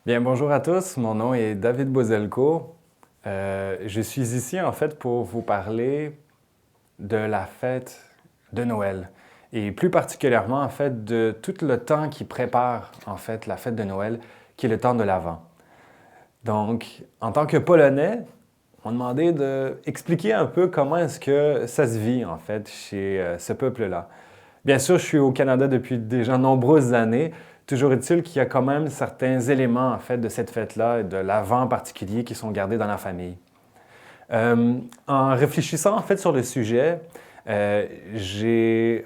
Bien, bonjour à tous. Mon nom est David Bozelko. Je suis ici en fait pour vous parler de la fête de Noël et plus particulièrement en fait de tout le temps qui prépare en fait la fête de Noël, qui est le temps de l'Avent. Donc, en tant que Polonais, on m'a demandé d'expliquer un peu comment est-ce que ça se vit en fait chez ce peuple-là. Bien sûr, je suis au Canada depuis déjà nombreuses années. Toujours est-il qu'il y a quand même certains éléments en fait de cette fête-là et de l'Avent en particulier qui sont gardés dans la famille. En réfléchissant en fait sur le sujet, j'ai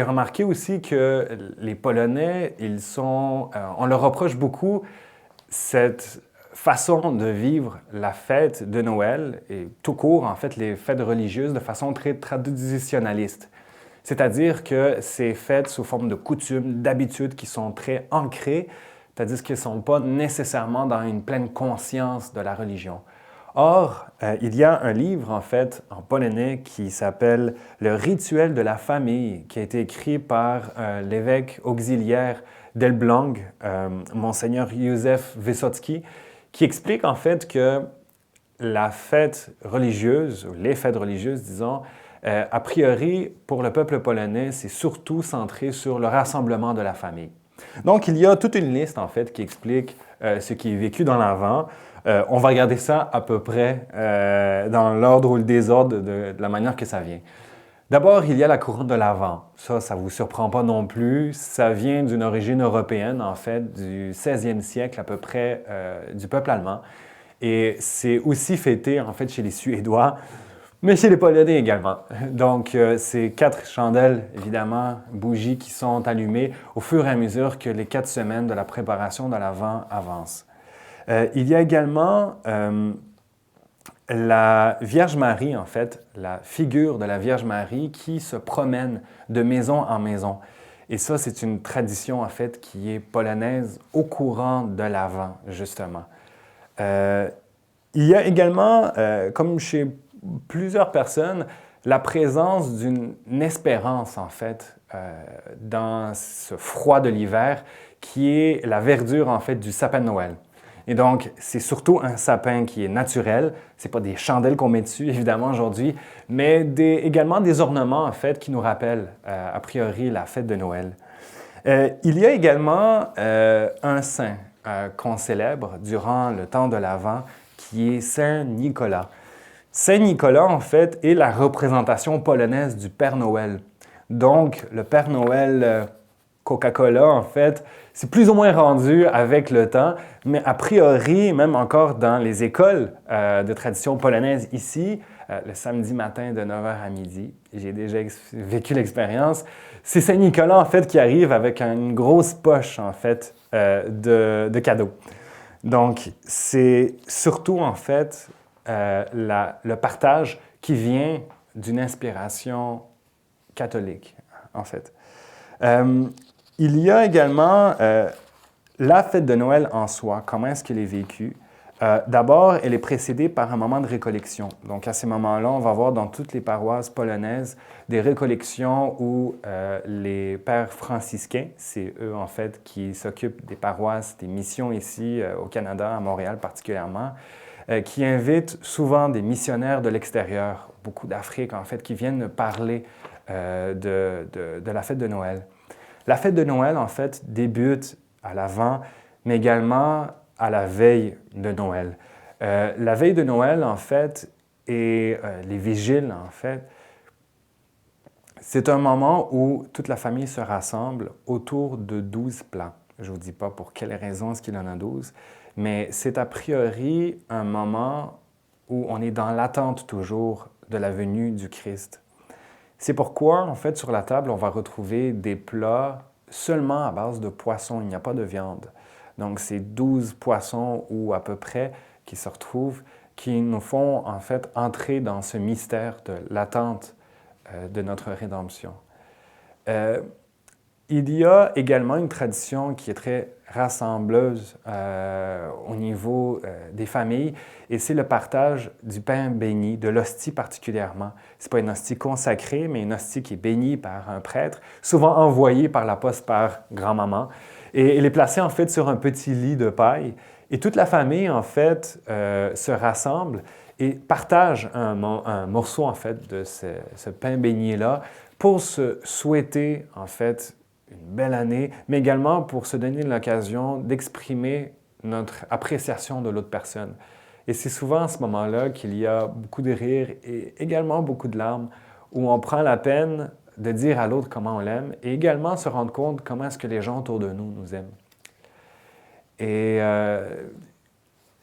remarqué aussi que les Polonais, on leur reproche beaucoup cette façon de vivre la fête de Noël et tout court, en fait, les fêtes religieuses de façon très traditionnaliste. C'est-à-dire que c'est fait sous forme de coutumes, d'habitudes qui sont très ancrées, c'est-à-dire qu'elles ne sont pas nécessairement dans une pleine conscience de la religion. Or, il y a un livre, en fait, en polonais qui s'appelle Le rituel de la famille, qui a été écrit par l'évêque auxiliaire d'Elbląg, Monseigneur Józef Wysocki, qui explique en fait que la fête religieuse, ou les fêtes religieuses, disons, a priori, pour le peuple polonais, c'est surtout centré sur le rassemblement de la famille. Donc, il y a toute une liste, en fait, qui explique ce qui est vécu dans l'Avent. On va regarder ça à peu près dans l'ordre ou le désordre de la manière que ça vient. D'abord, il y a la couronne de l'Avent. Ça ne vous surprend pas non plus. Ça vient d'une origine européenne, en fait, du 16e siècle à peu près, du peuple allemand. Et c'est aussi fêté, en fait, chez les Suédois, mais chez les Polonais également. Donc, c'est 4 chandelles, évidemment, bougies qui sont allumées au fur et à mesure que les 4 semaines de la préparation de l'Avent avancent. Il y a également la Vierge Marie, en fait, la figure de la Vierge Marie qui se promène de maison en maison. Et ça, c'est une tradition, en fait, qui est polonaise au courant de l'Avent, justement. Il y a également, comme chez plusieurs personnes, la présence d'une espérance, en fait, dans ce froid de l'hiver, qui est la verdure, en fait, du sapin de Noël. Et donc, c'est surtout un sapin qui est naturel. Ce n'est pas des chandelles qu'on met dessus, évidemment, aujourd'hui, mais également des ornements, en fait, qui nous rappellent, a priori, la fête de Noël. Il y a également un saint qu'on célèbre durant le temps de l'Avent, qui est Saint Nicolas. Saint Nicolas, en fait, est la représentation polonaise du Père Noël. Donc, le Père Noël Coca-Cola, en fait, c'est plus ou moins rendu avec le temps, mais a priori, même encore dans les écoles de tradition polonaise ici, le samedi matin de 9 h à midi, j'ai déjà vécu l'expérience, c'est Saint-Nicolas, en fait, qui arrive avec une grosse poche, en fait, de cadeaux. Donc, c'est surtout, en fait, le partage qui vient d'une inspiration catholique, en fait. Il y a également la fête de Noël en soi. Comment est-ce qu'elle est vécue? D'abord, elle est précédée par un moment de récollection. Donc, à ces moments-là, on va voir dans toutes les paroisses polonaises des récollections où les pères franciscains, c'est eux en fait qui s'occupent des paroisses, des missions ici au Canada, à Montréal particulièrement, qui invitent souvent des missionnaires de l'extérieur, beaucoup d'Afrique en fait, qui viennent parler de la fête de Noël. La fête de Noël, en fait, débute à l'Avent, mais également à la veille de Noël. La veille de Noël, en fait, et les vigiles, en fait, c'est un moment où toute la famille se rassemble autour de 12 plats. Je ne vous dis pas pour quelle raison est-ce qu'il y en a 12, mais c'est a priori un moment où on est dans l'attente toujours de la venue du Christ. C'est pourquoi, en fait, sur la table, on va retrouver des plats seulement à base de poissons. Il n'y a pas de viande. Donc, c'est 12 poissons ou à peu près qui se retrouvent, qui nous font, en fait, entrer dans ce mystère de l'attente de notre rédemption. Il y a également une tradition qui est très rassembleuse au niveau des familles, et c'est le partage du pain béni, de l'hostie particulièrement. Ce n'est pas une hostie consacrée, mais une hostie qui est bénie par un prêtre, souvent envoyée par la poste par grand-maman. Et il est placé en fait sur un petit lit de paille. Et toute la famille en fait se rassemble et partage un morceau en fait de ce pain béni-là pour se souhaiter en fait une belle année, mais également pour se donner l'occasion d'exprimer notre appréciation de l'autre personne. Et c'est souvent à ce moment-là qu'il y a beaucoup de rires et également beaucoup de larmes, où on prend la peine de dire à l'autre comment on l'aime et également se rendre compte comment est-ce que les gens autour de nous nous aiment. Et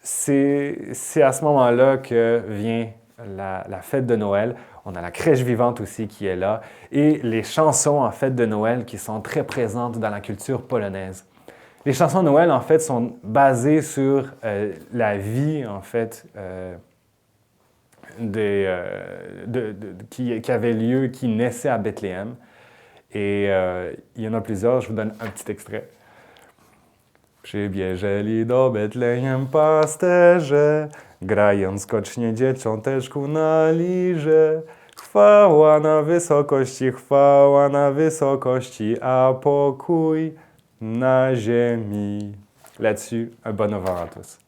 c'est à ce moment-là que vient la fête de Noël. On a la crèche vivante aussi qui est là et les chansons en fête de Noël qui sont très présentes dans la culture polonaise. Les chansons de Noël, en fait, sont basées sur la vie, en fait, qui avait lieu, qui naissait à Bethléem. Et il y en a plusieurs, je vous donne un petit extrait. Przybierzeli do Betlejem pasterze, grają skocznie dzieciąteczku na lirze. Chwała na wysokości, a pokój na ziemi. Là-dessus, un bon Noël à tous.